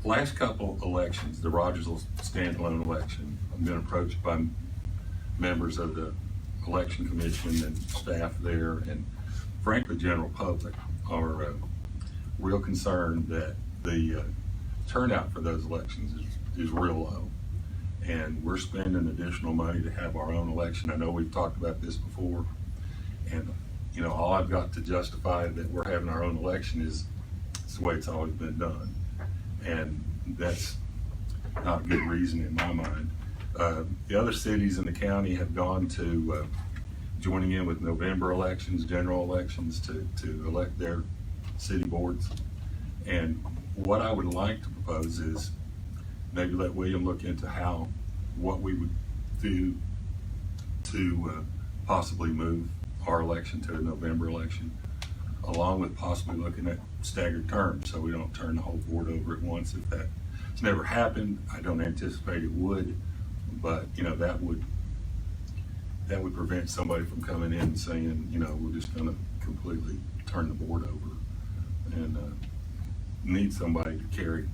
last couple elections, the Rogersville standalone election, I've been approached by members of the election commission and staff there, and frankly, general public are real concerned that the turnout for those elections is real low. And we're spending additional money to have our own election. I know we've talked about this before, and you know, all I've got to justify that we're having our own election is it's the way it's always been done. And that's not a good reason in my mind. The other cities in the county have gone to joining in with November elections, general elections, to elect their city boards. And what I would like to propose is maybe let William look into what we would do to possibly move our election to a November election, along with possibly looking at staggered terms, so we don't turn the whole board over at once. If that's never happened, I don't anticipate it would, but you know, that would prevent somebody from coming in and saying, you know, we're just gonna completely turn the board over, and need somebody to carry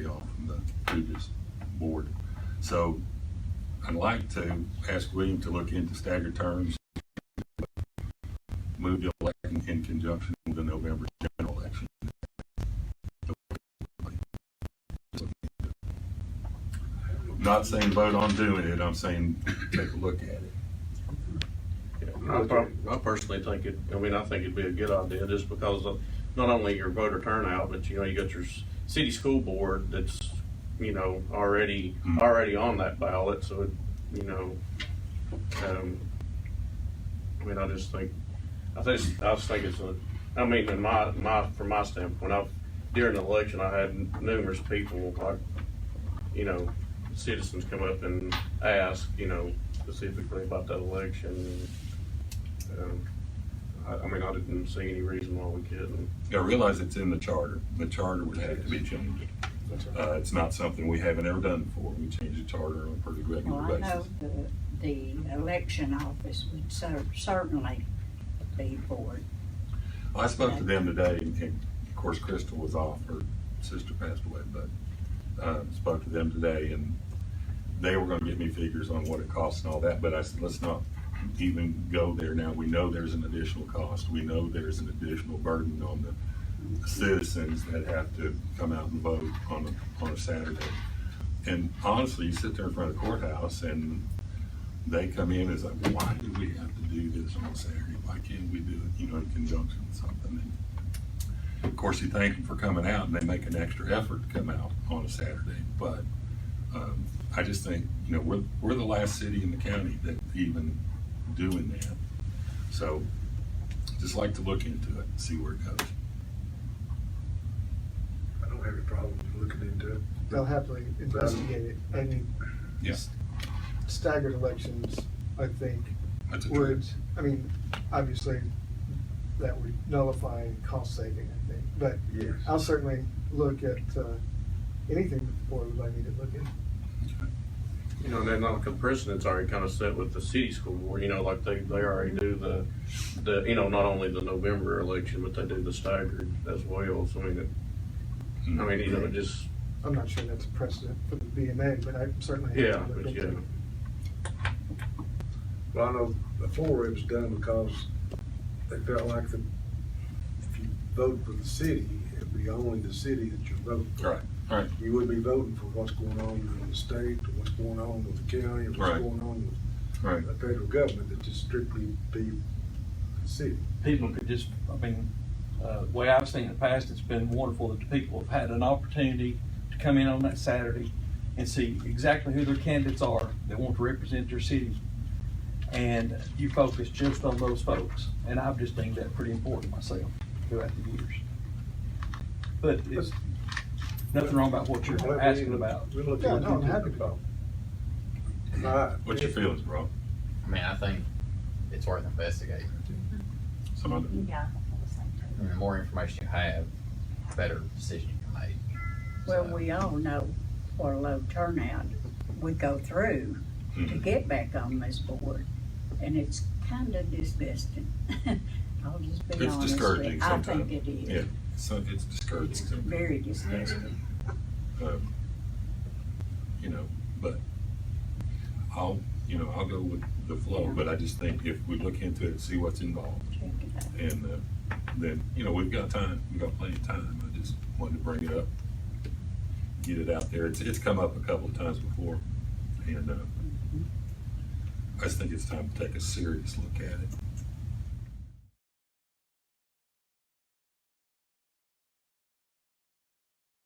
on from the previous board. So I'd like to ask William to look into staggered terms, move the election in conjunction with the November general election. Not saying vote on doing it, I'm saying take a look at it. I personally think I think it'd be a good idea, just because of not only your voter turnout, but you know, you got your city school board that's, you know, already on that ballot. So, you know, I just think it's from my standpoint, during the election, I had numerous people, like, you know, citizens come up and ask, you know, specifically about that election. I didn't see any reason why we couldn't. I realize it's in the charter. The charter would have to be changed. It's not something we haven't ever done before. We change the charter on a pretty regular basis. I know the election office would certainly be for it. I spoke to them today, and of course Crystal was off, her sister passed away, but spoke to them today, and they were gonna get me figures on what it costs and all that, but I said, let's not even go there now. We know there's an additional cost. We know there's an additional burden on the citizens that have to come out and vote on a Saturday. And honestly, you sit there in front of the courthouse and they come in and it's like, why do we have to do this on Saturday? Why can't we do it, you know, in conjunction with something? And of course, you thank them for coming out, and they make an extra effort to come out on a Saturday. But I just think, you know, we're the last city in the county that even doing that. So just like to look into it and see where it goes. I don't have a problem looking into it. They'll happily investigate it. And Yes. staggered elections, I think, That's a would, I mean, obviously that would nullify cost saving, I think. But Yes. I'll certainly look at anything that the board would like me to look at. You know, and then like the precedent's already kind of set with the city school board, you know, like they already do the, you know, not only the November election, but they do the staggered as well. So, you know, it just. I'm not sure that's a precedent for the BMA, but I certainly have Yeah, to look but into yeah. it. Well, I know before it was done because they felt like if you voted for the city, it'd be only the city that you're voting for. All right. You wouldn't be voting for what's going on in the state, or what's going on with the county, or what's Right. going on with Right. the federal government. That just strictly be the city. People could just, the way I've seen it in the past, it's been wonderful that the people have had an opportunity to come in on that Saturday and see exactly who their candidates are that want to represent their city. And you focus just on those folks. And I've just deemed that pretty important myself throughout the years. But it's nothing wrong about what you're asking about. We'll look Yeah, into no, I'm it. happy to. All right. What's your feelings, bro? I think it's worth investigating. Some other. Yeah. The more information you have, the better decision you can make. Well, So, we all know what a low turnout we go through to get back on this board, and it's kind of disgusting. I'll just be It's honest. discouraging I sometimes. think it is. Yeah, so it's discouraging It's sometimes. very disgusting. You know, but I'll go with the flow, but I just think if we look into it, see what's involved, Check it out. and, then, we've got time, we've got plenty of time. I just wanted to bring it up, get it out there. It's come up a couple of times before, and, I just think it's time to take a serious look at it.